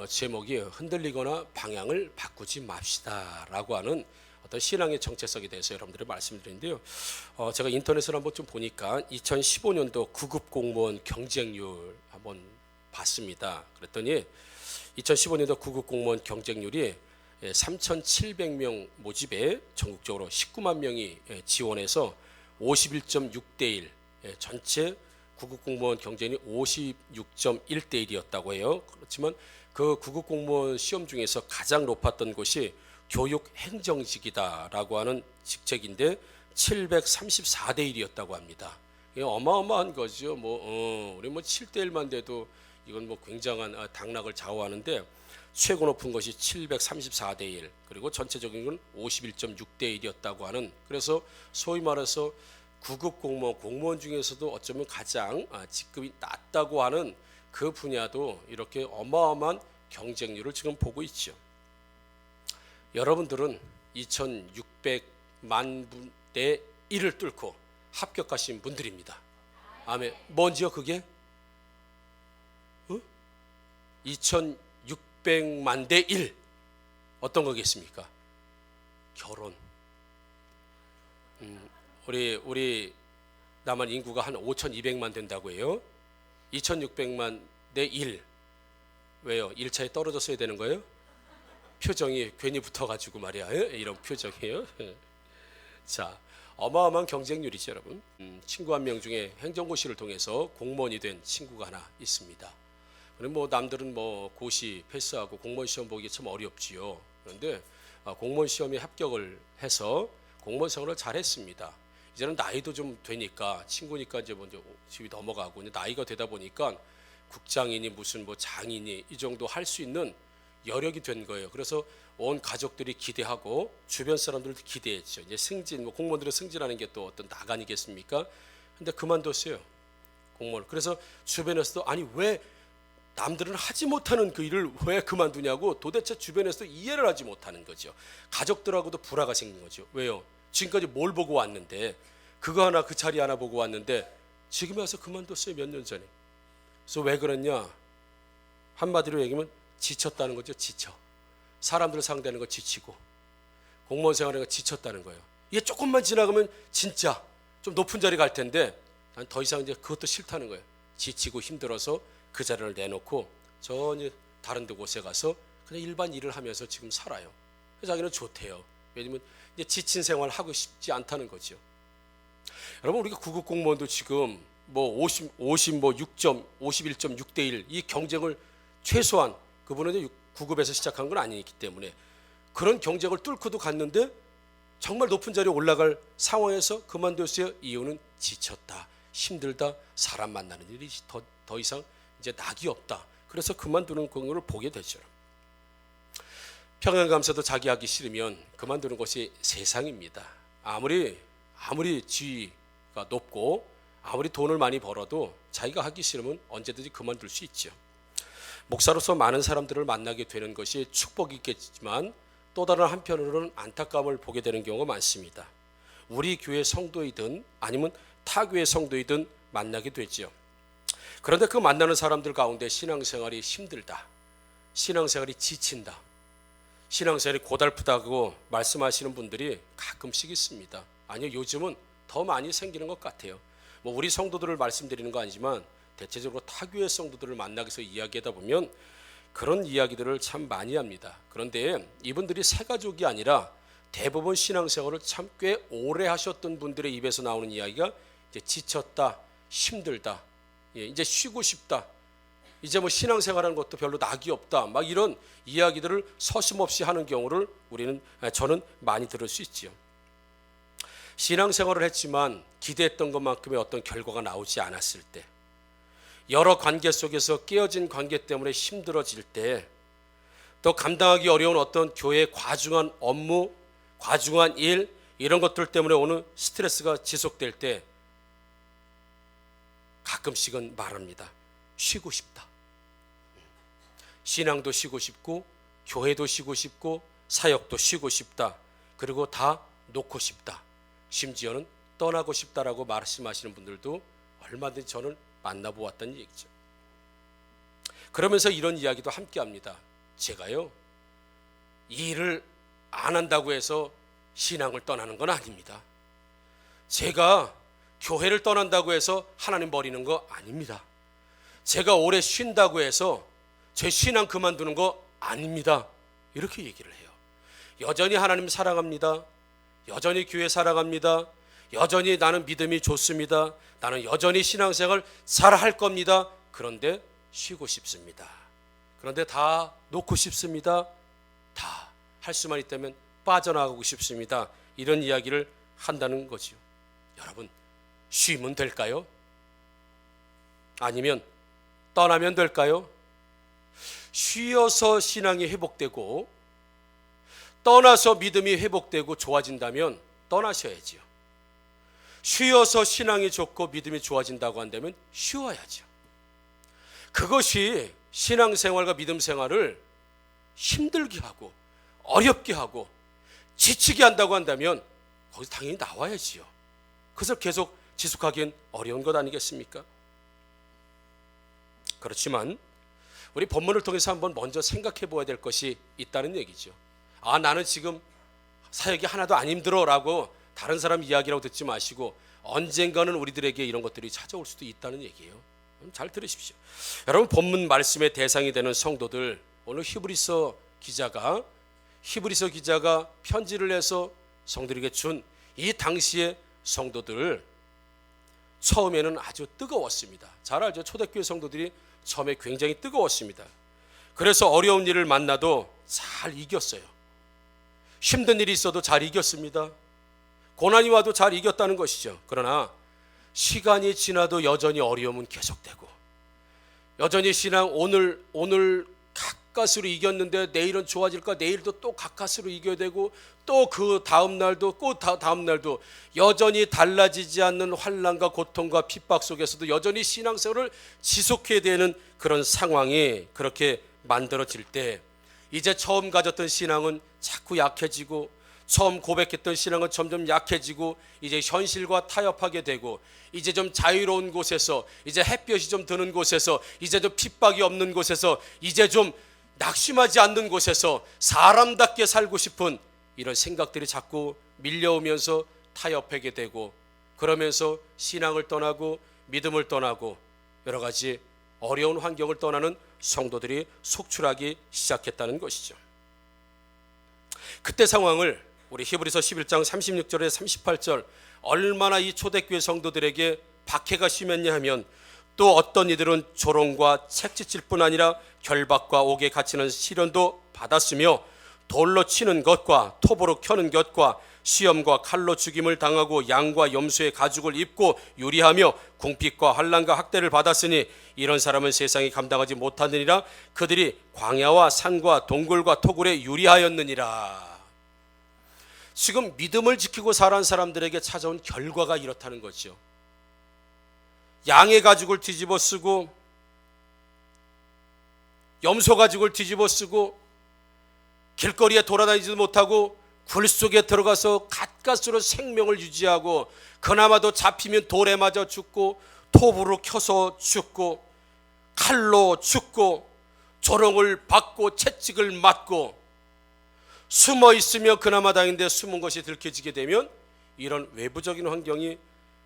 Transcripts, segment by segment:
제목이 흔들리거나 방향을 바꾸지 맙시다라고 하는 어떤 신앙의 정체성에 대해서 여러분들이 말씀드리는데요. 제가 인터넷을 한번 좀 보니까 2015년도 9급 공무원 경쟁률 한번 봤습니다. 그랬더니 2015년도 9급 공무원 경쟁률이 3,700명 모집에 전국적으로 19만 명이 지원해서 51.6대 1, 전체 9급 공무원 경쟁이 56.1대 1이었다고 해요. 그렇지만 그 9급 공무원 시험 중에서 가장 높았던 곳이 교육행정직이다라고 하는 직책인데 734대 1이었다고 합니다. 이게 어마어마한 거죠. 우리 7대 1만 돼도 이건 굉장한 당락을 좌우하는데 최고 높은 것이 734대 1, 그리고 전체적인 건 51.6대 1이었다고 하는, 그래서 소위 말해서 9급 공무원 중에서도 어쩌면 가장 직급이 낮다고 하는 그 분야도 이렇게 어마어마한 경쟁률을 지금 보고 있죠. 여러분들은 2,600만 분의 1을 뚫고 합격하신 분들입니다. 아멘. 뭔지요 그게? 2,600만 대 1. 어떤 거겠습니까? 결혼. 우리 남한 인구가 한 5,200만 된다고 해요. 2,600만 대 1. 왜요? 1차에 떨어졌어야 되는 거예요? 표정이 괜히 붙어가지고 말이야. 이런 표정이에요. 자, 어마어마한 경쟁률이죠, 여러분. 친구 한 명 중에 행정고시를 통해서 공무원이 된 친구가 하나 있습니다. 그럼 남들은 고시 패스하고 공무원 시험 보기 참 어렵지요. 그런데 공무원 시험에 합격을 해서 공무원 생활을 잘했습니다. 이제는 나이도 좀 되니까 친구니까 이제 먼저 집이 넘어가고, 나이가 되다 보니까 국장이니 무슨 장이니 이 정도 할 수 있는 여력이 된 거예요. 그래서 온 가족들이 기대하고 주변 사람들도 기대했죠. 이제 승진, 공무원들의 승진하는 게 또 어떤 나간이겠습니까? 근데 그만뒀어요, 공무원. 그래서 주변에서도 아니 왜 남들은 하지 못하는 그 일을 왜 그만두냐고 도대체 주변에서도 이해를 하지 못하는 거죠. 가족들하고도 불화가 생긴 거죠. 왜요? 지금까지 뭘 보고 왔는데, 그거 하나 그 자리 하나 보고 왔는데 지금 와서 그만뒀어요, 몇 년 전에. 그래서 왜 그랬냐? 한마디로 얘기하면 지쳤다는 거죠. 지쳐. 사람들 상대하는 거 지치고 공무원 생활하는 거 지쳤다는 거예요. 이게 조금만 지나가면 진짜 좀 높은 자리 갈 텐데 난 더 이상 이제 그것도 싫다는 거예요. 지치고 힘들어서 그 자리를 내놓고 전혀 다른 데 곳에 가서 그냥 일반 일을 하면서 지금 살아요. 그래서 자기는 좋대요. 왜냐면 이제 지친 생활 하고 싶지 않다는 거죠. 여러분, 우리가 9급 공무원도 지금 51.6대 1 이 경쟁을 최소한, 그분은 이제 9급에서 시작한 건 아니기 때문에 그런 경쟁을 뚫고도 갔는데 정말 높은 자리에 올라갈 상황에서 그만뒀어요. 이유는 지쳤다, 힘들다, 사람 만나는 일이 더 이상 이제 낙이 없다. 그래서 그만두는 경우를 보게 되죠. 평양감사도 자기 하기 싫으면 그만두는 것이 세상입니다. 아무리 지위가 높고 아무리 돈을 많이 벌어도 자기가 하기 싫으면 언제든지 그만둘 수 있죠. 목사로서 많은 사람들을 만나게 되는 것이 축복이겠지만 또 다른 한편으로는 안타까움을 보게 되는 경우가 많습니다. 우리 교회 성도이든 아니면 타 교회 성도이든 만나게 되죠. 그런데 그 만나는 사람들 가운데 신앙생활이 힘들다, 신앙생활이 지친다, 신앙생활이 고달프다고 말씀하시는 분들이 가끔씩 있습니다. 아니요, 요즘은 더 많이 생기는 것 같아요. 우리 성도들을 말씀드리는 거 아니지만 대체적으로 타교회 성도들을 만나서 이야기하다 보면 그런 이야기들을 참 많이 합니다. 그런데 이분들이 새 가족이 아니라 대부분 신앙생활을 참 꽤 오래 하셨던 분들의 입에서 나오는 이야기가 이제 지쳤다, 힘들다, 이제 쉬고 싶다, 이제 신앙생활하는 것도 별로 낙이 없다, 막 이런 이야기들을 서슴없이 하는 경우를 저는 많이 들을 수 있지요. 신앙생활을 했지만 기대했던 것만큼의 어떤 결과가 나오지 않았을 때, 여러 관계 속에서 깨어진 관계 때문에 힘들어질 때, 또 감당하기 어려운 어떤 교회의 과중한 업무, 과중한 일, 이런 것들 때문에 오는 스트레스가 지속될 때 가끔씩은 말합니다. 쉬고 싶다. 신앙도 쉬고 싶고 교회도 쉬고 싶고 사역도 쉬고 싶다. 그리고 다 놓고 싶다. 심지어는 떠나고 싶다라고 말씀하시는 분들도 얼마든지 저는 만나보았다는 얘기죠. 그러면서 이런 이야기도 함께 합니다. 제가요, 일을 안 한다고 해서 신앙을 떠나는 건 아닙니다. 제가 교회를 떠난다고 해서 하나님 버리는 거 아닙니다. 제가 오래 쉰다고 해서 제 신앙 그만두는 거 아닙니다. 이렇게 얘기를 해요. 여전히 하나님 사랑합니다. 여전히 교회 사랑합니다. 여전히 나는 믿음이 좋습니다. 나는 여전히 신앙생활 잘 할 겁니다. 그런데 쉬고 싶습니다. 그런데 다 놓고 싶습니다. 다 할 수만 있다면 빠져나가고 싶습니다. 이런 이야기를 한다는 거지요. 여러분, 쉬면 될까요? 아니면 떠나면 될까요? 쉬어서 신앙이 회복되고 떠나서 믿음이 회복되고 좋아진다면 떠나셔야지요. 쉬어서 신앙이 좋고 믿음이 좋아진다고 한다면 쉬어야죠. 그것이 신앙생활과 믿음생활을 힘들게 하고 어렵게 하고 지치게 한다고 한다면 거기서 당연히 나와야지요. 그래서 계속 지속하기엔 어려운 것 아니겠습니까? 그렇지만 우리 본문을 통해서 한번 먼저 생각해 보아야 될 것이 있다는 얘기죠. 나는 지금 사역이 하나도 안 힘들어 라고 다른 사람 이야기라고 듣지 마시고 언젠가는 우리들에게 이런 것들이 찾아올 수도 있다는 얘기예요. 잘 들으십시오. 여러분, 본문 말씀의 대상이 되는 성도들, 오늘 히브리서 기자가 편지를 해서 성도들에게 준 이 당시의 성도들, 처음에는 아주 뜨거웠습니다. 잘 알죠? 초대교회 성도들이 처음에 굉장히 뜨거웠습니다. 그래서 어려운 일을 만나도 잘 이겼어요. 힘든 일이 있어도 잘 이겼습니다. 고난이 와도 잘 이겼다는 것이죠. 그러나 시간이 지나도 여전히 어려움은 계속되고, 여전히 신앙 오늘 가까스로 이겼는데 내일은 좋아질까? 내일도 또 가까스로 이겨야 되고, 또 그 다음 날도 다음 날도 여전히 달라지지 않는 환난과 고통과 핍박 속에서도 여전히 신앙생활을 지속해야 되는 그런 상황이 그렇게 만들어질 때, 이제 처음 가졌던 신앙은 자꾸 약해지고, 처음 고백했던 신앙은 점점 약해지고, 이제 현실과 타협하게 되고, 이제 좀 자유로운 곳에서, 이제 햇볕이 좀 드는 곳에서, 이제 좀 핍박이 없는 곳에서, 이제 좀 낙심하지 않는 곳에서 사람답게 살고 싶은 이런 생각들이 자꾸 밀려오면서 타협하게 되고, 그러면서 신앙을 떠나고 믿음을 떠나고 여러 가지 어려운 환경을 떠나는 성도들이 속출하기 시작했다는 것이죠. 그때 상황을 우리 히브리서 11장 36절에 38절, 얼마나 이 초대교회 성도들에게 박해가 심했냐 하면, 또 어떤 이들은 조롱과 채찍질 뿐 아니라 결박과 옥에 갇히는 시련도 받았으며, 돌로 치는 것과 톱으로 켜는 것과 시험과 칼로 죽임을 당하고 양과 염소의 가죽을 입고 유리하며 궁핍과 환난과 학대를 받았으니 이런 사람은 세상이 감당하지 못하느니라. 그들이 광야와 산과 동굴과 토굴에 유리하였느니라. 지금 믿음을 지키고 살아온 사람들에게 찾아온 결과가 이렇다는 거죠. 양의 가죽을 뒤집어 쓰고 염소 가죽을 뒤집어 쓰고 길거리에 돌아다니지도 못하고 굴 속에 들어가서 가까스로 생명을 유지하고, 그나마도 잡히면 돌에 맞아 죽고, 톱으로 켜서 죽고, 칼로 죽고, 조롱을 받고 채찍을 맞고, 숨어 있으며 그나마 다행인데 숨은 것이 들켜지게 되면 이런 외부적인 환경이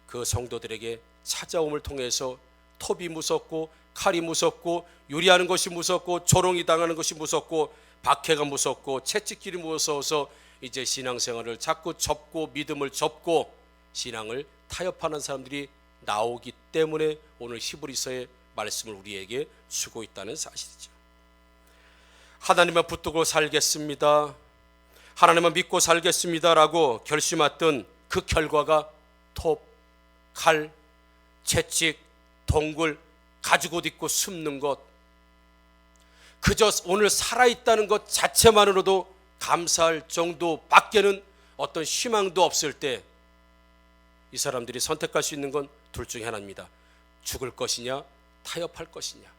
그 성도들에게 찾아옴을 통해서 톱이 무섭고 칼이 무섭고 유리하는 것이 무섭고 조롱이 당하는 것이 무섭고 박해가 무섭고 채찍질이 무서워서 이제 신앙생활을 자꾸 접고 믿음을 접고 신앙을 타협하는 사람들이 나오기 때문에 오늘 히브리서의 말씀을 우리에게 주고 있다는 사실이죠. 하나님만 붙들고 살겠습니다, 하나님만 믿고 살겠습니다라고 결심했던 그 결과가 톱, 칼, 채찍, 동굴, 가죽옷 입고 숨는 것, 그저 오늘 살아있다는 것 자체만으로도 감사할 정도밖에는 어떤 희망도 없을 때 이 사람들이 선택할 수 있는 건 둘 중에 하나입니다. 죽을 것이냐 타협할 것이냐.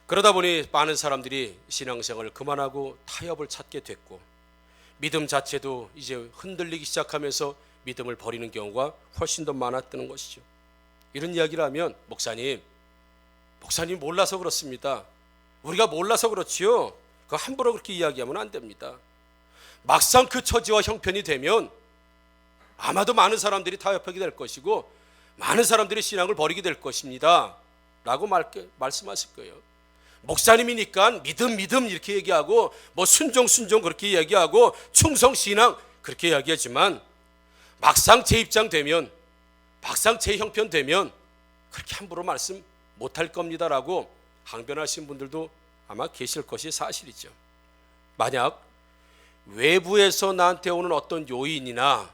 그러다 보니 많은 사람들이 신앙생활을 그만하고 타협을 찾게 됐고, 믿음 자체도 이제 흔들리기 시작하면서 믿음을 버리는 경우가 훨씬 더 많았다는 것이죠. 이런 이야기를 하면 목사님 몰라서 그렇습니다. 우리가 몰라서 그렇지요. 그 함부로 그렇게 이야기하면 안 됩니다. 막상 그 처지와 형편이 되면 아마도 많은 사람들이 타협하게 될 것이고 많은 사람들이 신앙을 버리게 될 것입니다 라고 말씀하실 거예요. 목사님이니까 믿음 이렇게 얘기하고 뭐 순종 그렇게 얘기하고 충성 신앙 그렇게 이야기하지만 막상 제 입장 되면, 막상 제 형편 되면 그렇게 함부로 말씀 못할 겁니다 라고 항변하신 분들도 아마 계실 것이 사실이죠. 만약 외부에서 나한테 오는 어떤 요인이나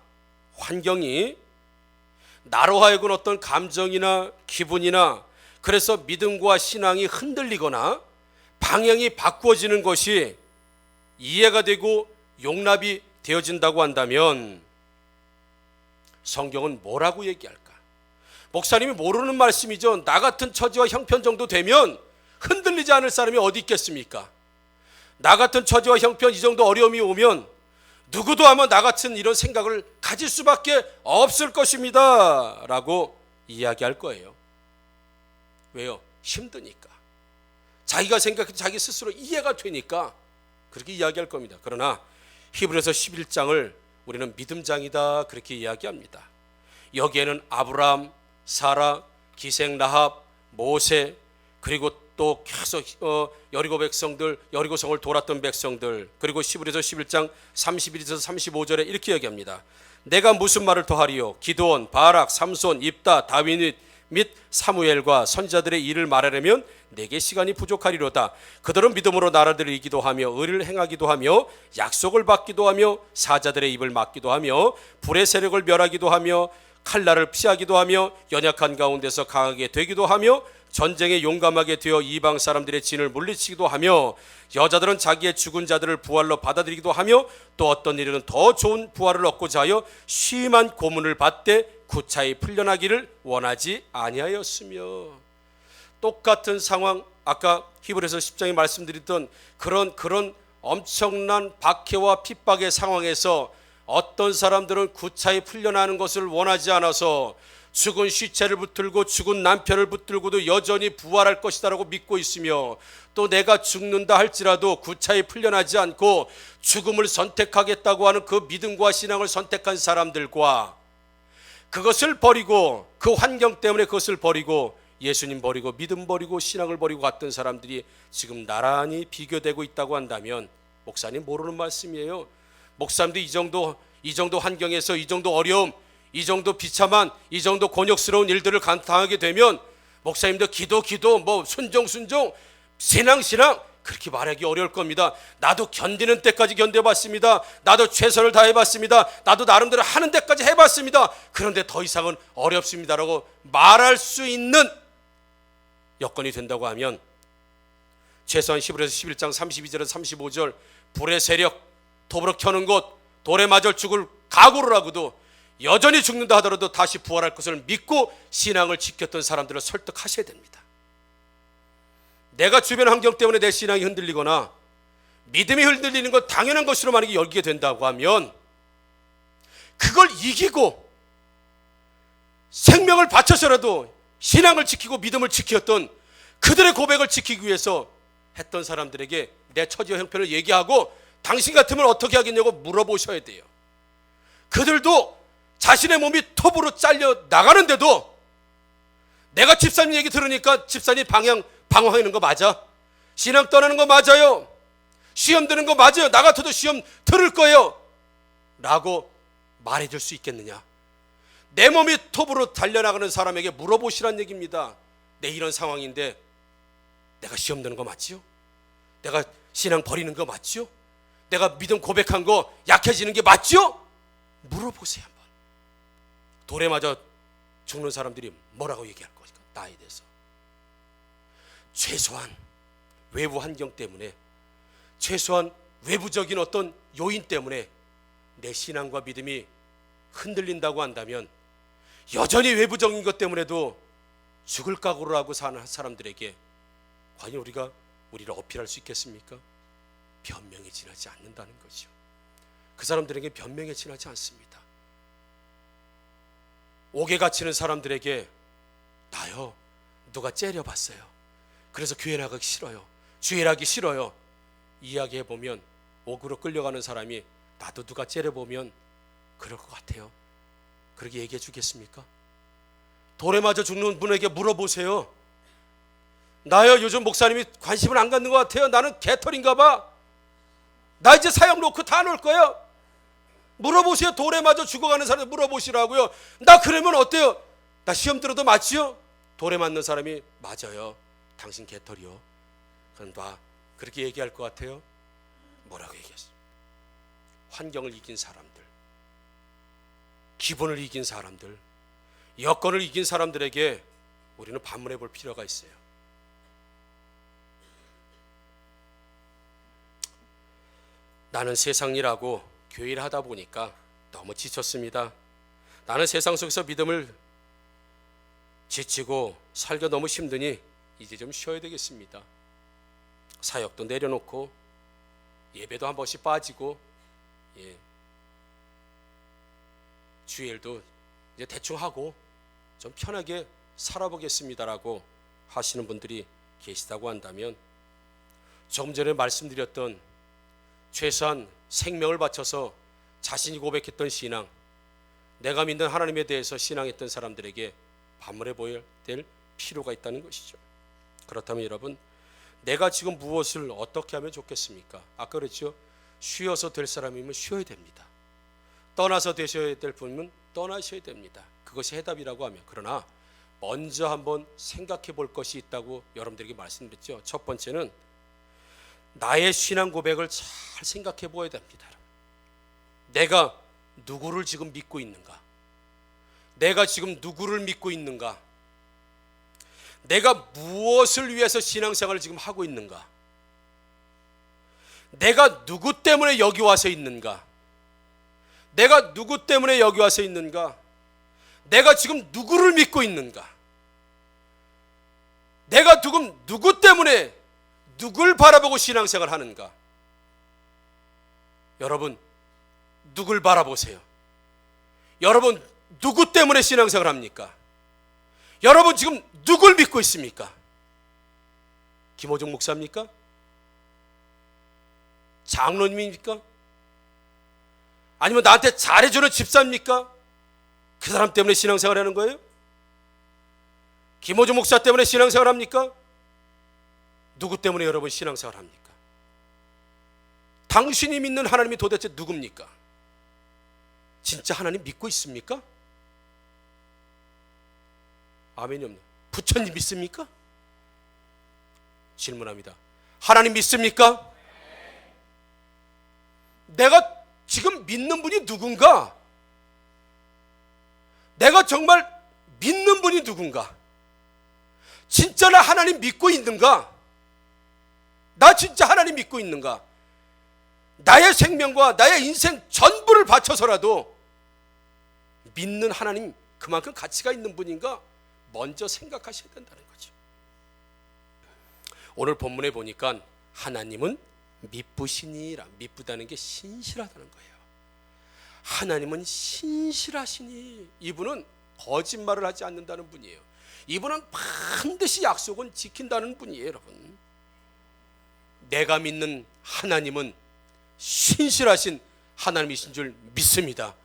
환경이 나로 하여금 어떤 감정이나 기분이나 그래서 믿음과 신앙이 흔들리거나 방향이 바꾸어지는 것이 이해가 되고 용납이 되어진다고 한다면 성경은 뭐라고 얘기할까? 목사님이 모르는 말씀이죠. 나 같은 처지와 형편 정도 되면 흔들리지 않을 사람이 어디 있겠습니까? 나 같은 처지와 형편 이 정도 어려움이 오면 누구도 아마 나 같은 이런 생각을 가질 수밖에 없을 것입니다 라고 이야기할 거예요. 왜요? 힘드니까. 자기가 생각해도 자기 스스로 이해가 되니까 그렇게 이야기할 겁니다. 그러나 히브리서 11장을 우리는 믿음장이다 그렇게 이야기합니다. 여기에는 아브라함, 사라, 기생 라합, 모세 그리고 또 계속 여리고 백성들, 여리고성을 돌았던 백성들, 그리고 히브리서 11장 31에서 35절에 이렇게 얘기합니다. 내가 무슨 말을 더하리요? 기드온, 바락, 삼손, 입다, 다윗 및 사무엘과 선지자들의 일을 말하려면 내게 시간이 부족하리로다. 그들은 믿음으로 나라들을 이기도 하며 의를 행하기도 하며 약속을 받기도 하며 사자들의 입을 막기도 하며 불의 세력을 멸하기도 하며 칼날을 피하기도 하며 연약한 가운데서 강하게 되기도 하며 전쟁에 용감하게 되어 이방 사람들의 진을 물리치기도 하며 여자들은 자기의 죽은 자들을 부활로 받아들이기도 하며 또 어떤 일은 더 좋은 부활을 얻고자 하여 심한 고문을 받되 구차히 풀려나기를 원하지 아니하였으며. 똑같은 상황, 아까 히브리서 10장에 말씀드렸던 그런 엄청난 박해와 핍박의 상황에서 어떤 사람들은 구차히 풀려나는 것을 원하지 않아서 죽은 시체를 붙들고 죽은 남편을 붙들고도 여전히 부활할 것이다라고 믿고 있으며, 또 내가 죽는다 할지라도 구차히 풀려나지 않고 죽음을 선택하겠다고 하는 그 믿음과 신앙을 선택한 사람들과, 그것을 버리고 그 환경 때문에 그것을 버리고 예수님 버리고 믿음 버리고 신앙을 버리고 갔던 사람들이 지금 나란히 비교되고 있다고 한다면 목사님 모르는 말씀이에요. 목사님도 이 정도 환경에서 이 정도 어려움, 이 정도 비참한, 이 정도 곤욕스러운 일들을 당하게 되면 목사님도 기도 뭐 순종 신앙 그렇게 말하기 어려울 겁니다. 나도 견디는 때까지 견뎌봤습니다. 나도 최선을 다해봤습니다. 나도 나름대로 하는 데까지 해봤습니다. 그런데 더 이상은 어렵습니다라고 말할 수 있는 여건이 된다고 하면, 최소한 히브리서 11장 32절에서 35절 불의 세력, 톱으로 켜는 곳, 돌에 맞아 죽을 각오를 하고도 여전히 죽는다 하더라도 다시 부활할 것을 믿고 신앙을 지켰던 사람들을 설득하셔야 됩니다. 내가 주변 환경 때문에 내 신앙이 흔들리거나 믿음이 흔들리는 것 당연한 것으로 만약에 여기게 된다고 하면 그걸 이기고 생명을 바쳐서라도 신앙을 지키고 믿음을 지켰던 그들의 고백을 지키기 위해서 했던 사람들에게 내 처지와 형편을 얘기하고 당신 같으면 어떻게 하겠냐고 물어보셔야 돼요. 그들도 자신의 몸이 톱으로 잘려 나가는데도 내가 집사님 얘기 들으니까 집사님 방황하는 거 맞아? 신앙 떠나는 거 맞아요? 시험 드는 거 맞아요? 나 같아도 시험 들을 거예요 라고 말해줄 수 있겠느냐? 내 몸이 톱으로 달려나가는 사람에게 물어보시란 얘기입니다. 내 이런 상황인데 내가 시험 드는 거 맞지요? 내가 신앙 버리는 거 맞지요? 내가 믿음 고백한 거 약해지는 게 맞지요? 물어보세요. 한번. 돌에 맞아 죽는 사람들이 뭐라고 얘기할 것인가? 나에 대해서. 최소한 외부 환경 때문에, 최소한 외부적인 어떤 요인 때문에 내 신앙과 믿음이 흔들린다고 한다면 여전히 외부적인 것 때문에도 죽을 각오를 하고 사는 사람들에게 과연 우리를 어필할 수 있겠습니까? 변명에 지나지 않는다는 거죠. 그 사람들에게 변명에 지나지 않습니다. 옥에 갇히는 사람들에게 나요 누가 째려봤어요. 그래서 교회 나가기 싫어요. 주일하기 싫어요. 이야기해보면 옥으로 끌려가는 사람이 나도 누가 째려보면 그럴 것 같아요. 그렇게 얘기해 주겠습니까? 돌에 맞아 죽는 분에게 물어보세요. 나요, 요즘 목사님이 관심을 안 갖는 것 같아요. 나는 개털인가 봐. 나 이제 사역 놓고 다 놓을 거예요. 물어보세요. 돌에 맞아 죽어가는 사람 물어보시라고요. 나 그러면 어때요? 나 시험 들어도 맞지요? 돌에 맞는 사람이 맞아요. 당신 개털이요. 그럼 나 그렇게 얘기할 것 같아요? 뭐라고 얘기했어? 환경을 이긴 사람들, 기분을 이긴 사람들, 여건을 이긴 사람들에게 우리는 반문해 볼 필요가 있어요. 나는 세상 일하고 교회 일 하다 보니까 너무 지쳤습니다. 나는 세상 속에서 믿음을 지치고 살기가 너무 힘드니 이제 좀 쉬어야 되겠습니다. 사역도 내려놓고 예배도 한 번씩 빠지고, 주일도 이제 대충 하고 좀 편하게 살아보겠습니다라고 하시는 분들이 계시다고 한다면, 조금 전에 말씀드렸던 최소한 생명을 바쳐서 자신이 고백했던 신앙, 내가 믿는 하나님에 대해서 신앙했던 사람들에게 반문해 보여야 될 필요가 있다는 것이죠. 그렇다면 여러분, 내가 지금 무엇을 어떻게 하면 좋겠습니까? 아까 그랬죠. 쉬어서 될 사람이면 쉬어야 됩니다. 떠나서 되셔야 될 분은 떠나셔야 됩니다. 그것이 해답이라고 하면. 그러나 먼저 한번 생각해 볼 것이 있다고 여러분들에게 말씀드렸죠. 첫 번째는 나의 신앙 고백을 잘 생각해 보아야 됩니다. 내가 누구를 지금 믿고 있는가? 내가 지금 누구를 믿고 있는가? 내가 무엇을 위해서 신앙생활을 지금 하고 있는가? 내가 누구 때문에 여기 와서 있는가? 내가 누구 때문에 여기 와서 있는가? 내가 지금 누구를 믿고 있는가? 내가 지금 누구 때문에 누굴 바라보고 신앙생활 하는가? 여러분, 누굴 바라보세요? 여러분, 누구 때문에 신앙생활 합니까? 여러분, 지금 누굴 믿고 있습니까? 김호중 목사입니까? 장로님입니까? 아니면 나한테 잘해주는 집사입니까? 그 사람 때문에 신앙생활 하는 거예요? 김호중 목사 때문에 신앙생활 합니까? 누구 때문에 여러분 신앙생활 합니까? 당신이 믿는 하나님이 도대체 누굽니까? 진짜 하나님 믿고 있습니까? 아멘이 없네. 부처님 믿습니까? 질문합니다. 하나님 믿습니까? 내가 지금 믿는 분이 누군가? 내가 정말 믿는 분이 누군가? 진짜 나 하나님 믿고 있는가? 나 진짜 하나님 믿고 있는가? 나의 생명과 나의 인생 전부를 바쳐서라도 믿는 하나님 그만큼 가치가 있는 분인가? 먼저 생각하셔야 된다는 거죠. 오늘 본문에 보니까 하나님은 미쁘시니라, 미쁘다는 게 신실하다는 거예요. 하나님은 신실하시니, 이분은 거짓말을 하지 않는다는 분이에요. 이분은 반드시 약속은 지킨다는 분이에요. 여러분, 내가 믿는 하나님은 신실하신 하나님이신 줄 믿습니다.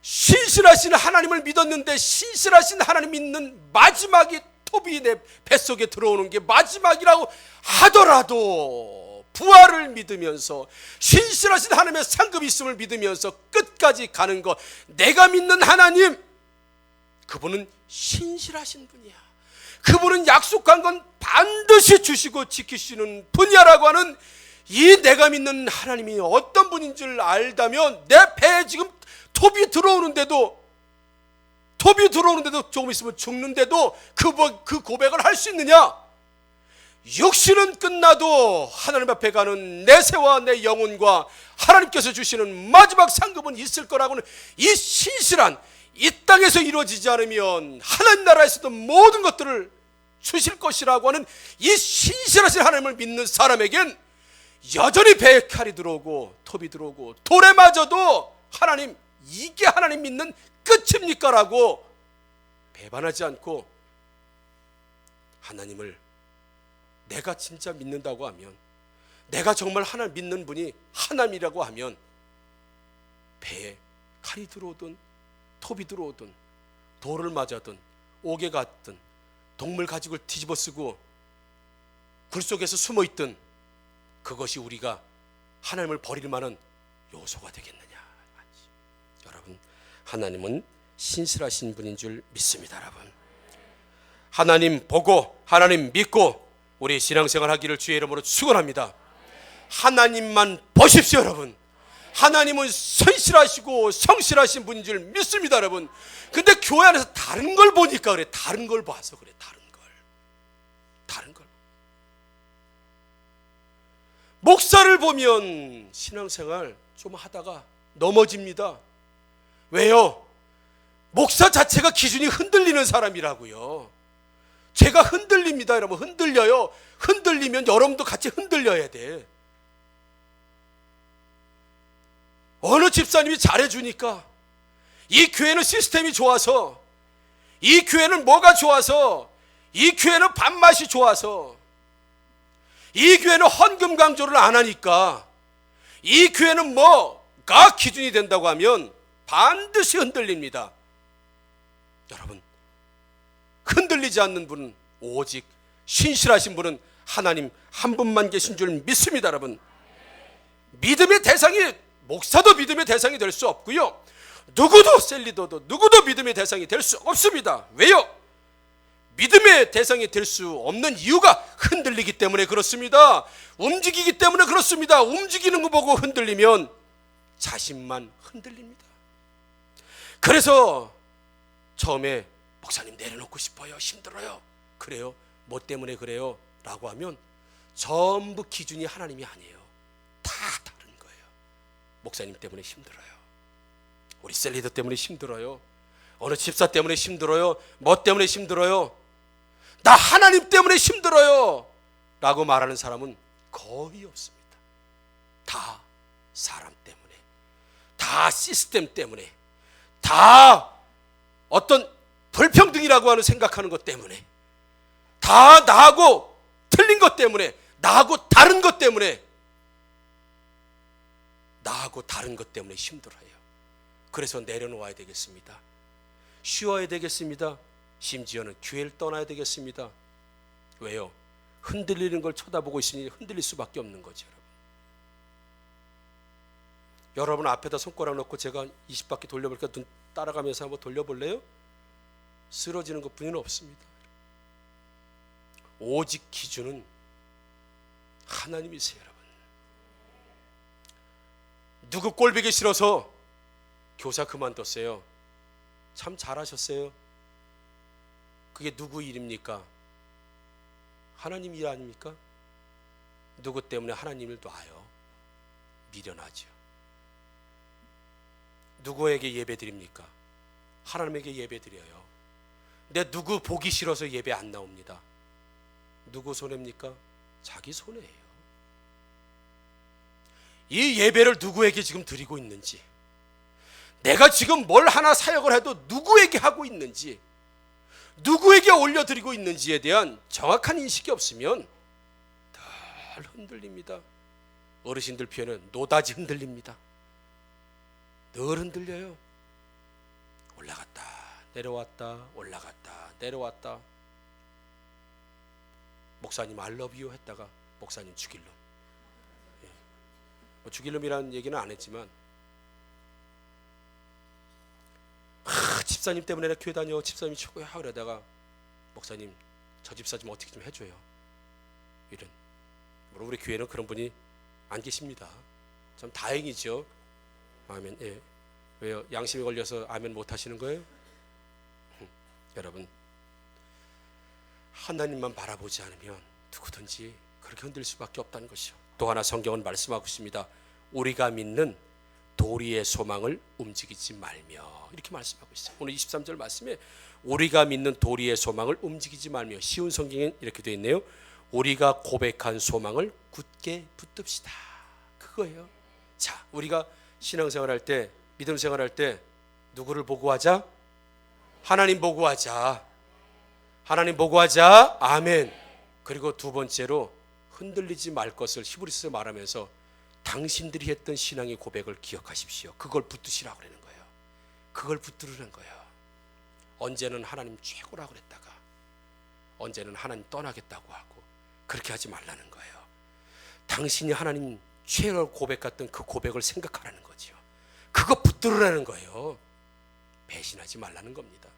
신실하신 하나님을 믿었는데 신실하신 하나님 믿는 마지막이 톱이 내 뱃속에 들어오는 게 마지막이라고 하더라도 부활을 믿으면서 신실하신 하나님의 상급이 있음을 믿으면서 끝까지 가는 것, 내가 믿는 하나님, 그분은 신실하신 분이야. 그분은 약속한 건 반드시 주시고 지키시는 분이야라고 하는 이 내가 믿는 하나님이 어떤 분인 줄 알다면, 내 배에 지금 톱이 들어오는데도 조금 있으면 죽는데도 그 고백을 할 수 있느냐? 육신은 끝나도 하나님 앞에 가는 내세와 내 영혼과 하나님께서 주시는 마지막 상급은 있을 거라고는, 이 신실한, 이 땅에서 이루어지지 않으면 하나님 나라에서도 모든 것들을 주실 것이라고 하는 이 신실하신 하나님을 믿는 사람에겐 여전히 배에 칼이 들어오고 톱이 들어오고 돌에 맞아도 하나님, 이게 하나님 믿는 끝입니까? 라고 배반하지 않고 하나님을 내가 진짜 믿는다고 하면, 내가 정말 하나님 믿는 분이 하나님이라고 하면 배에 칼이 들어오든 톱이 들어오든 돌을 맞아든 옥에 갔든 동물 가죽을 뒤집어 쓰고 굴 속에서 숨어 있든 그것이 우리가 하나님을 버릴 만한 요소가 되겠느냐. 여러분, 하나님은 신실하신 분인 줄 믿습니다. 여러분, 하나님 보고 하나님 믿고 우리 신앙생활 하기를 주의 이름으로 축원합니다. 하나님만 보십시오. 여러분, 하나님은 선실하시고 성실하신 분인 줄 믿습니다. 여러분, 근데 교회 안에서 다른 걸 보니까 그래. 다른 걸 봐서 그래. 다른 걸 목사를 보면 신앙생활 좀 하다가 넘어집니다. 왜요? 목사 자체가 기준이 흔들리는 사람이라고요. 제가 흔들립니다. 여러분, 흔들려요. 흔들리면 여러분도 같이 흔들려야 돼. 어느 집사님이 잘해주니까, 이 교회는 시스템이 좋아서, 이 교회는 뭐가 좋아서, 이 교회는 밥맛이 좋아서, 이 교회는 헌금 강조를 안 하니까, 이 교회는 뭐가 기준이 된다고 하면 반드시 흔들립니다. 여러분, 흔들리지 않는 분은, 오직 신실하신 분은 하나님 한 분만 계신 줄 믿습니다. 여러분, 믿음의 대상이, 목사도 믿음의 대상이 될 수 없고요, 누구도, 셀리더도 누구도 믿음의 대상이 될 수 없습니다. 왜요? 믿음의 대상이 될 수 없는 이유가 흔들리기 때문에 그렇습니다. 움직이기 때문에 그렇습니다. 움직이는 거 보고 흔들리면 자신만 흔들립니다. 그래서 처음에 목사님 내려놓고 싶어요, 힘들어요. 그래요? 뭐 때문에 그래요? 라고 하면 전부 기준이 하나님이 아니에요. 다 다른 거예요. 목사님 때문에 힘들어요, 우리 셀리더 때문에 힘들어요, 어느 집사 때문에 힘들어요, 뭐 때문에 힘들어요, 나 하나님 때문에 힘들어요 라고 말하는 사람은 거의 없습니다. 다 사람 때문에, 다 시스템 때문에, 다 어떤 불평등이라고 하는 생각하는 것 때문에, 다 나하고 틀린 것 때문에, 나하고 다른 것 때문에, 나하고 다른 것 때문에 힘들어요. 그래서 내려놓아야 되겠습니다. 쉬어야 되겠습니다. 심지어는 교회를 떠나야 되겠습니다. 왜요? 흔들리는 걸 쳐다보고 있으니 흔들릴 수밖에 없는 거죠. 여러분 앞에다 손가락 놓고 제가 20바퀴 돌려볼까? 눈 따라가면서 한번 돌려볼래요? 쓰러지는 것뿐이는 없습니다. 오직 기준은 하나님이세요. 여러분, 누구 꼴보기 싫어서 교사 그만뒀어요. 참 잘하셨어요. 그게 누구 일입니까? 하나님 일 아닙니까? 누구 때문에 하나님을 놔요? 미련하죠. 누구에게 예배 드립니까? 하나님에게 예배 드려요. 근데 누구 보기 싫어서 예배 안 나옵니다. 누구 손해입니까? 자기 손해예요. 이 예배를 누구에게 지금 드리고 있는지, 내가 지금 뭘 하나 사역을 해도 누구에게 하고 있는지, 누구에게 올려드리고 있는지에 대한 정확한 인식이 없으면 늘 흔들립니다. 어르신들 표현은 노다지 흔들립니다. 늘 흔들려요. 올라갔다 내려왔다, 올라갔다 내려왔다. 목사님 I love you 했다가 목사님 죽일 놈. 죽일 놈이라는 얘기는 안 했지만, 집사님 때문에 내가 교회 다녀, 집사님이 최고야 그러다가 목사님 저 집사 좀 어떻게 좀 해줘요. 이런. 물론 우리 교회는 그런 분이 안 계십니다. 참 다행이죠. 아멘. 예. 왜요? 양심에 걸려서 아멘 못 하시는 거예요? 여러분, 하나님만 바라보지 않으면 누구든지 그렇게 흔들 수밖에 없다는 것이요. 또 하나 성경은 말씀하고 있습니다. 우리가 믿는 도리의 소망을 움직이지 말며, 이렇게 말씀하고 있어요. 오늘 23절 말씀에 우리가 믿는 도리의 소망을 움직이지 말며, 쉬운 성경엔 이렇게 되어 있네요. 우리가 고백한 소망을 굳게 붙듭시다. 그거예요. 자, 우리가 신앙생활할 때, 믿음 생활할 때 누구를 보고 하자? 하나님 보고 하자. 하나님 보고 하자. 아멘. 그리고 두 번째로 흔들리지 말 것을 히브리서에 말하면서 당신들이 했던 신앙의 고백을 기억하십시오. 그걸 붙드시라고 그러는 거예요. 그걸 붙들으는 거예요. 언제는 하나님 최고라고 그랬다가 언제는 하나님 떠나겠다고 하고 그렇게 하지 말라는 거예요. 당신이 하나님 최고라고 고백했던 그 고백을 생각하라는 거죠. 그거 붙들으라는 거예요. 배신하지 말라는 겁니다.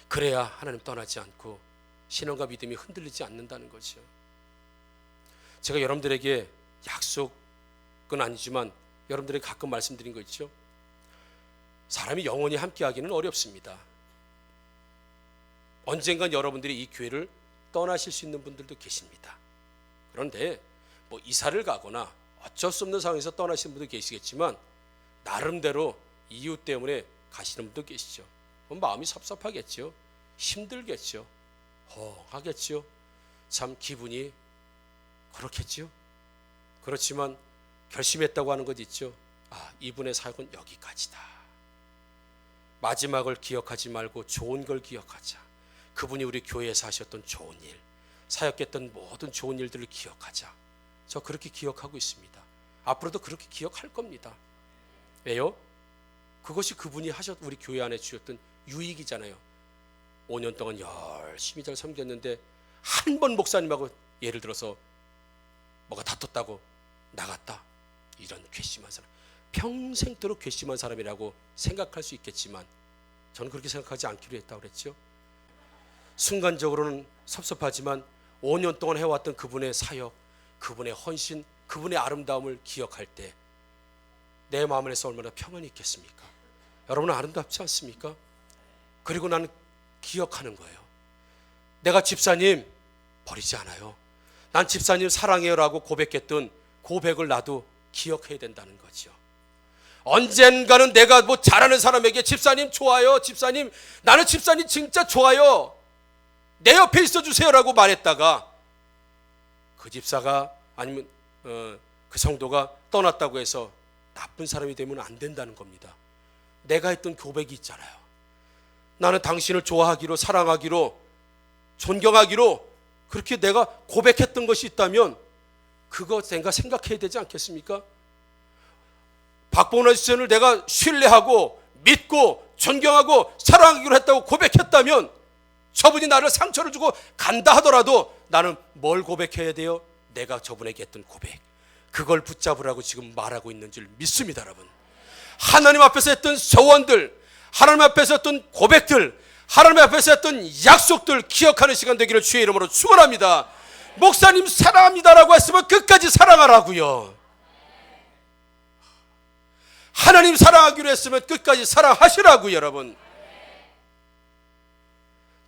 그래야 하나님 떠나지 않고 신앙과 믿음이 흔들리지 않는다는 거죠. 제가 여러분들에게 약속은 아니지만 여러분들에게 가끔 말씀드린 거 있죠. 사람이 영원히 함께하기는 어렵습니다. 언젠간 여러분들이 이 교회를 떠나실 수 있는 분들도 계십니다. 그런데 뭐 이사를 가거나 어쩔 수 없는 상황에서 떠나시는 분도 계시겠지만 나름대로 이유 때문에 가시는 분도 계시죠. 마음이 섭섭하겠죠. 힘들겠죠. 허하겠죠. 참 기분이 그렇겠죠. 그렇지만 결심했다고 하는 것 있죠. 이분의 사역은 여기까지다. 마지막을 기억하지 말고 좋은 걸 기억하자. 그분이 우리 교회에서 하셨던 좋은 일, 사역했던 모든 좋은 일들을 기억하자. 저 그렇게 기억하고 있습니다. 앞으로도 그렇게 기억할 겁니다. 왜요? 그것이 그분이 우리 교회 안에 주셨던 유익이잖아요. 5년 동안 열심히 잘 섬겼는데 한 번 목사님하고 예를 들어서 뭐가 다퉜다고 나갔다. 이런 괘씸한 사람, 평생토록 괘씸한 사람이라고 생각할 수 있겠지만 저는 그렇게 생각하지 않기로 했다고 그랬죠. 순간적으로는 섭섭하지만 5년 동안 해왔던 그분의 사역, 그분의 헌신, 그분의 아름다움을 기억할 때 내 마음 안에서 얼마나 평안이 있겠습니까? 여러분은 아름답지 않습니까? 그리고 나는 기억하는 거예요. 내가 집사님 버리지 않아요. 난 집사님 사랑해요 라고 고백했던 고백을 나도 기억해야 된다는 거죠. 언젠가는 내가 뭐 잘하는 사람에게 집사님 좋아요, 집사님 나는 집사님 진짜 좋아요, 내 옆에 있어 주세요 라고 말했다가 그 집사가 아니면 그 성도가 떠났다고 해서 나쁜 사람이 되면 안 된다는 겁니다. 내가 했던 고백이 있잖아요. 나는 당신을 좋아하기로, 사랑하기로, 존경하기로 그렇게 내가 고백했던 것이 있다면 그거 내가 생각해야 되지 않겠습니까? 박봉원 지사를 내가 신뢰하고 믿고 존경하고 사랑하기로 했다고 고백했다면 저분이 나를 상처를 주고 간다 하더라도 나는 뭘 고백해야 돼요? 내가 저분에게 했던 고백, 그걸 붙잡으라고 지금 말하고 있는 줄 믿습니다. 여러분, 하나님 앞에서 했던 소원들, 하나님 앞에서 했던 고백들, 하나님 앞에서 했던 약속들 기억하는 시간 되기를 주의 이름으로 축원합니다. 목사님 사랑합니다라고 했으면 끝까지 사랑하라고요. 하나님 사랑하기로 했으면 끝까지 사랑하시라고요. 여러분,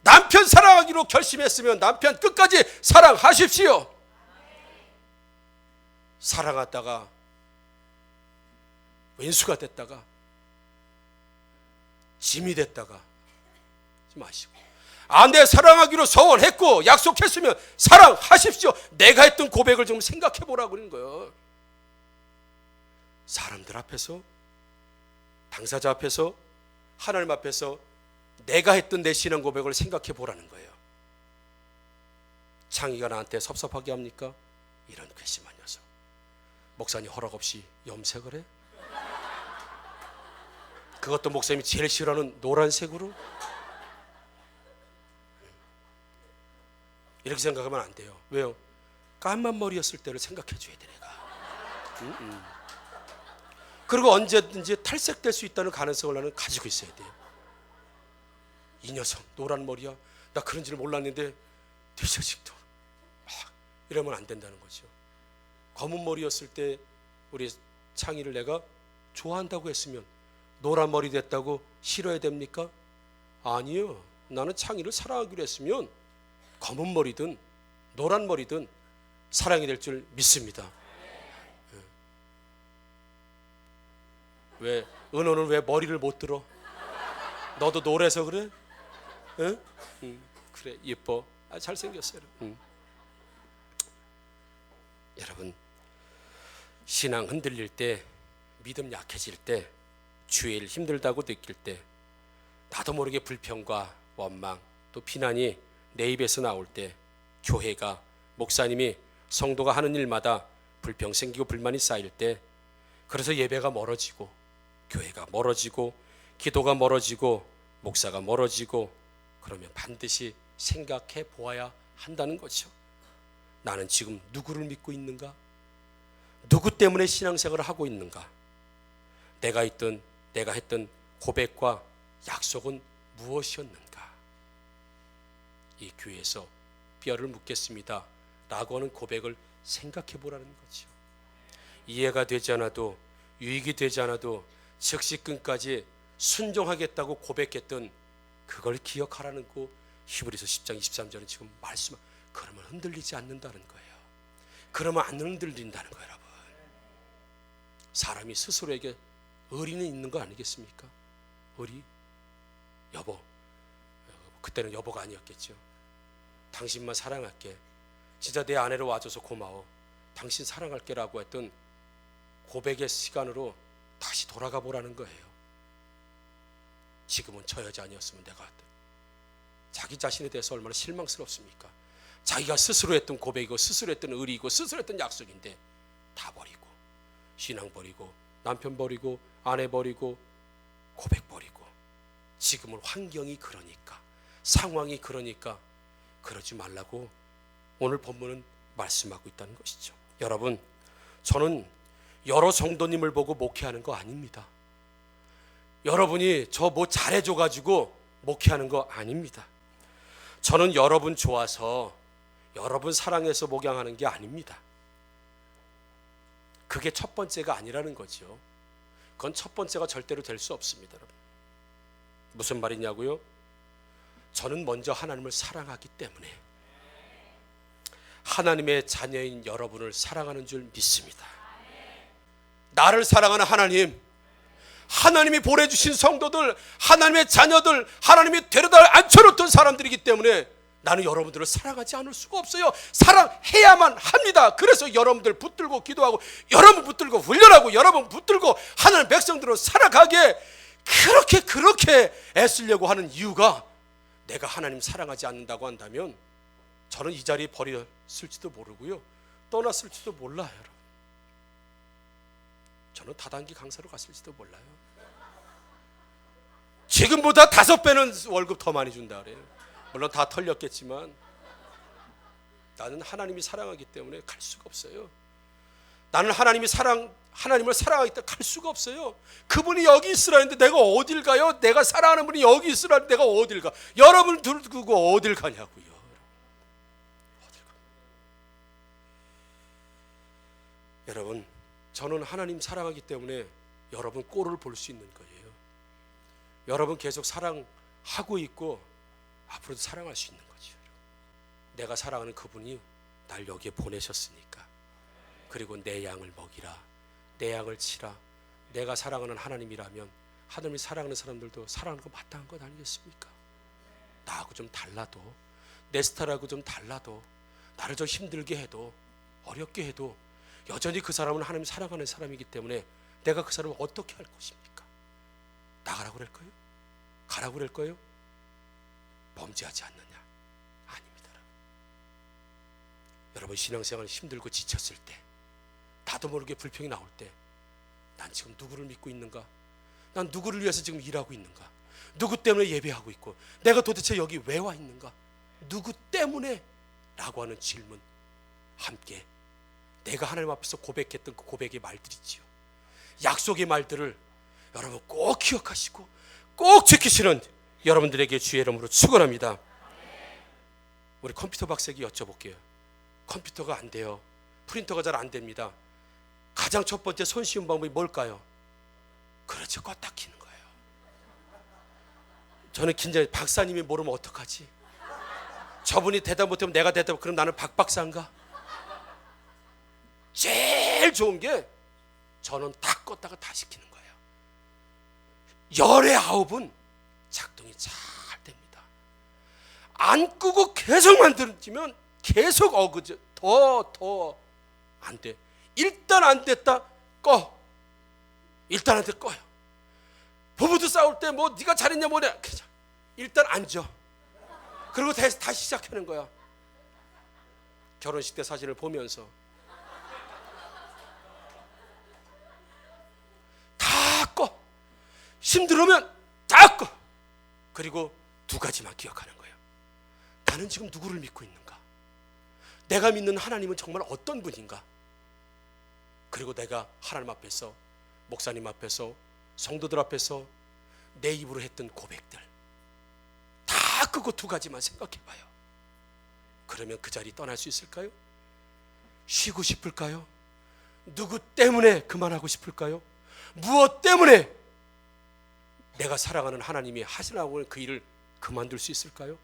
남편 사랑하기로 결심했으면 남편 끝까지 사랑하십시오. 사랑하다가 왼수가 됐다가 짐이 됐다가 하지 마시고, 내 사랑하기로 서원했고 약속했으면 사랑하십시오. 내가 했던 고백을 좀 생각해 보라고 그러는 거예요. 사람들 앞에서, 당사자 앞에서, 하나님 앞에서 내가 했던 내 신앙 고백을 생각해 보라는 거예요. 창희가 나한테 섭섭하게 합니까? 이런 괘씸한 녀석, 목사님 허락 없이 염색을 해? 그것도 목사님이 제일 싫어하는 노란색으로? 이렇게 생각하면 안 돼요. 왜요? 까만 머리였을 때를 생각해 줘야 돼 내가. 그리고 언제든지 탈색될 수 있다는 가능성을 나는 가지고 있어야 돼요. 이 녀석 노란 머리야, 나 그런 줄 몰랐는데 뒤처직도 이러면 안 된다는 거죠. 검은 머리였을 때 우리 창희를 내가 좋아한다고 했으면 노란 머리 됐다고 싫어야 됩니까? 아니요. 나는 창희를 사랑하기로 했으면 검은 머리든 노란 머리든 사랑이 될 줄 믿습니다. 왜 은호는 왜 머리를 못 들어? 너도 노래서 그래? 응? 그래, 예뻐. 잘생겼어요. 여러분, 신앙 흔들릴 때, 믿음 약해질 때, 주의 일 힘들다고 느낄 때, 나도 모르게 불평과 원망 또 비난이 내 입에서 나올 때 교회가, 목사님이, 성도가 하는 일마다 불평 생기고 불만이 쌓일 때, 그래서 예배가 멀어지고 교회가 멀어지고 기도가 멀어지고 목사가 멀어지고, 그러면 반드시 생각해 보아야 한다는 거죠. 나는 지금 누구를 믿고 있는가? 누구 때문에 신앙생활을 하고 있는가? 내가 했던 고백과 약속은 무엇이었는가? 이 교회에서 뼈를 묻겠습니다 라고 하는 고백을 생각해 보라는 거죠. 이해가 되지 않아도, 유익이 되지 않아도 즉시 끝까지 순종하겠다고 고백했던 그걸 기억하라는 거, 히브리서 10장 23절은 지금 말씀. 그러면 흔들리지 않는다는 거예요. 그러면 안 흔들린다는 거예요. 여러분, 사람이 스스로에게 의리는 있는 거 아니겠습니까? 의리? 여보, 그때는 여보가 아니었겠죠. 당신만 사랑할게, 진짜 내 아내로 와줘서 고마워, 당신 사랑할게 라고 했던 고백의 시간으로 다시 돌아가 보라는 거예요. 지금은 저 여자 아니었으면 내가, 자기 자신에 대해서 얼마나 실망스럽습니까? 자기가 스스로 했던 고백이고 스스로 했던 의리이고 스스로 했던 약속인데 다 버리고, 신앙 버리고 남편 버리고 아내 버리고 고백 버리고, 지금은 환경이 그러니까, 상황이 그러니까 그러지 말라고 오늘 본문은 말씀하고 있다는 것이죠. 여러분, 저는 여러 성도님을 보고 목회하는 거 아닙니다. 여러분이 저 뭐 잘해줘 가지고 목회하는 거 아닙니다. 저는 여러분 좋아서, 여러분 사랑해서 목양하는 게 아닙니다. 그게 첫 번째가 아니라는 거죠. 그건 첫 번째가 절대로 될 수 없습니다. 여러분, 무슨 말이냐고요? 저는 먼저 하나님을 사랑하기 때문에 하나님의 자녀인 여러분을 사랑하는 줄 믿습니다. 나를 사랑하는 하나님, 하나님이 보내주신 성도들, 하나님의 자녀들, 하나님이 데려다 앉혀놓던 사람들이기 때문에 나는 여러분들을 사랑하지 않을 수가 없어요. 사랑해야만 합니다. 그래서 여러분들 붙들고 기도하고, 여러분 붙들고 훈련하고, 여러분 붙들고 하나님 백성들로 살아가게 그렇게 애쓰려고 하는 이유가, 내가 하나님 사랑하지 않는다고 한다면 저는 이 자리에 버렸을지도 모르고요, 떠났을지도 몰라요. 여러분, 저는 다단계 강사로 갔을지도 몰라요. 지금보다 5배는 월급 더 많이 준다 그래요. 물론 다 털렸겠지만 나는 하나님이 사랑하기 때문에 갈 수가 없어요. 나는 하나님을 사랑하기 때문에 갈 수가 없어요. 그분이 여기 있으라는데 내가 어딜 가요? 내가 사랑하는 분이 여기 있으라는데 내가 어딜 가? 여러분을 두고 어딜 가냐고요. 어딜 가? 여러분, 저는 하나님 사랑하기 때문에 여러분 꼴을 볼 수 있는 거예요. 여러분 계속 사랑하고 있고 앞으로도 사랑할 수 있는 거죠. 내가 사랑하는 그분이 날 여기에 보내셨으니까. 그리고 내 양을 먹이라, 내 양을 치라. 내가 사랑하는 하나님이라면 하나님이 사랑하는 사람들도 사랑하는 거 마땅한 것 아니겠습니까? 나하고 좀 달라도, 내 스타일하고 좀 달라도, 나를 좀 힘들게 해도 어렵게 해도 여전히 그 사람은 하나님 사랑하는 사람이기 때문에 내가 그 사람을 어떻게 할 것입니까? 나가라고 그럴 거예요? 가라고 그럴 거예요? 범죄하지 않느냐? 아닙니다. 여러분, 신앙생활 힘들고 지쳤을 때, 나도 모르게 불평이 나올 때, 난 지금 누구를 믿고 있는가? 난 누구를 위해서 지금 일하고 있는가? 누구 때문에 예배하고 있고, 내가 도대체 여기 왜 와 있는가? 누구 때문에? 라고 하는 질문, 함께 내가 하나님 앞에서 고백했던 그 고백의 말들이지요, 약속의 말들을 여러분 꼭 기억하시고 꼭 지키시는 여러분들에게 주의 이름으로 축원합니다. 우리 컴퓨터 박사에게 여쭤볼게요. 컴퓨터가 안 돼요. 프린터가 잘 안 됩니다. 가장 첫 번째 손쉬운 방법이 뭘까요? 그렇죠, 껐다 키는 거예요. 저는 긴장해. 박사님이 모르면 어떡하지? 저분이 대답 못하면 내가 대답, 그럼 나는 박 박사인가? 제일 좋은 게 저는 다 껐다가 다시 키는 거예요. 열의 9은 작동이 잘 됩니다. 안 끄고 계속 만들면 계속 어그저 더 안 돼. 일단 안 됐다, 꺼. 일단 안 돼, 꺼요. 부부도 싸울 때 뭐 네가 잘했냐 뭐냐, 그냥 일단 앉아. 그리고 다시 시작하는 거야. 결혼식 때 사진을 보면서 다 꺼. 힘들으면 다 꺼. 그리고 두 가지만 기억하는 거예요. 나는 지금 누구를 믿고 있는가? 내가 믿는 하나님은 정말 어떤 분인가? 그리고 내가 하나님 앞에서, 목사님 앞에서, 성도들 앞에서 내 입으로 했던 고백들 다 끄고 두 가지만 생각해봐요. 그러면 그 자리 떠날 수 있을까요? 쉬고 싶을까요? 누구 때문에 그만하고 싶을까요? 무엇 때문에 내가 사랑하는 하나님이 하시라고 하는 그 일을 그만둘 수 있을까요?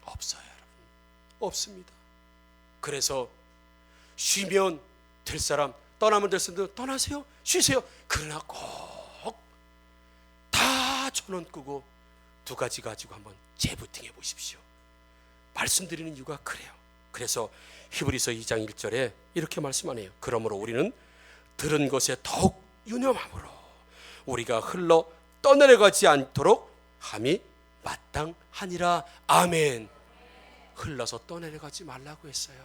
없어요, 여러분. 없습니다. 그래서 쉬면 될 사람, 떠나면 될 사람들 떠나세요. 쉬세요. 그러나 꼭 다 전원 끄고 두 가지 가지고 한번 재부팅해 보십시오. 말씀드리는 이유가 그래요. 그래서 히브리서 2장 1절에 이렇게 말씀하네요. 그러므로 우리는 들은 것에 더욱 유념함으로 우리가 흘러 떠내려가지 않도록 함이 마땅하니라. 아멘. 흘러서 떠내려가지 말라고 했어요.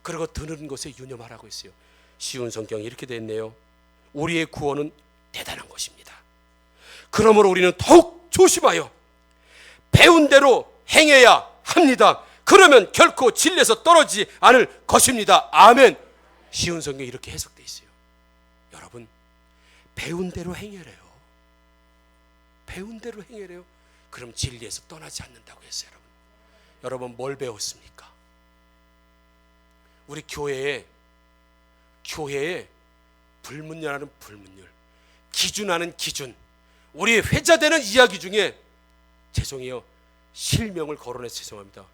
그리고 들은 것에 유념하라고 했어요. 쉬운 성경이 이렇게 되어 있네요. 우리의 구원은 대단한 것입니다. 그러므로 우리는 더욱 조심하여 배운 대로 행해야 합니다. 그러면 결코 진리에서 떨어지지 않을 것입니다. 아멘. 쉬운 성경이 이렇게 해석되어 있어요. 여러분, 배운 대로 행해래요. 배운 대로 행해래요. 그럼 진리에서 떠나지 않는다고 했어요. 여러분 뭘 배웠습니까? 우리 교회에 불문율하는 불문율, 기준하는 기준, 우리 회자되는 이야기 중에 죄송해요, 실명을 거론해서 죄송합니다.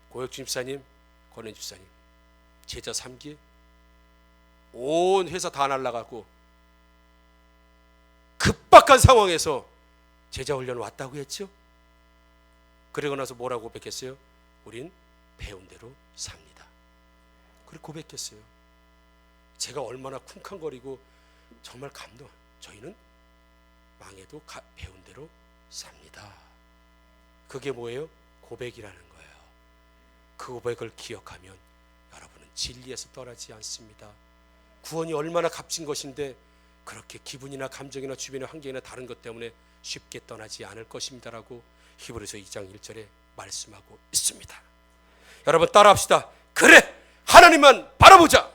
고혁준 집사님, 권현 집사님, 제자 3기 온 회사 다 날라가고 급박한 상황에서 제자 훈련 왔다고 했죠. 그러고 나서 뭐라고 고백했어요? 우린 배운 대로 삽니다. 그렇게 고백했어요. 제가 얼마나 쿵쾅거리고 정말 감동. 저희는 망해도 배운 대로 삽니다. 그게 뭐예요? 고백이라는 거예요. 그 고백을 기억하면 여러분은 진리에서 떠나지 않습니다. 구원이 얼마나 값진 것인데 그렇게 기분이나 감정이나 주변의 환경이나 다른 것 때문에 쉽게 떠나지 않을 것입니다라고 히브리서 2장 1절에 말씀하고 있습니다. 여러분 따라합시다. 그래, 하나님만 바라보자.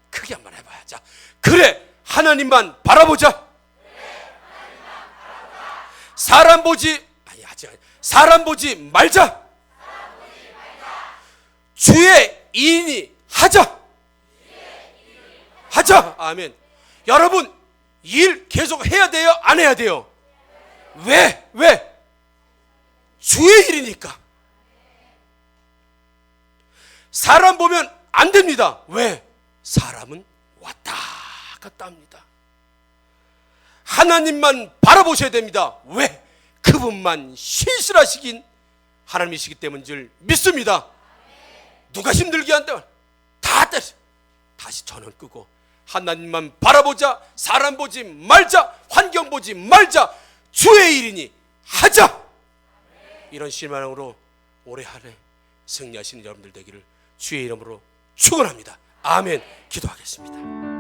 크게 한번 해봐요. 자, 그래, 하나님만 바라보자. 사람 보지 사람 보지 말자. 주의 이인이 하자. 아멘. 여러분 일 계속 해야 돼요? 안 해야 돼요? 왜? 주의 일이니까. 사람 보면 안 됩니다. 왜? 사람은 왔다 갔다 합니다. 하나님만 바라보셔야 됩니다. 왜? 그분만 신실하시긴 하나님이시기 때문인 줄 믿습니다. 누가 힘들게 한다면 다 다시 전원 끄고 하나님만 바라보자. 사람 보지 말자. 환경 보지 말자. 주의 일이니 하자. 이런 신앙으로 올해 한 해 승리하시는 여러분들 되기를 주의 이름으로 축원합니다. 아멘. 기도하겠습니다.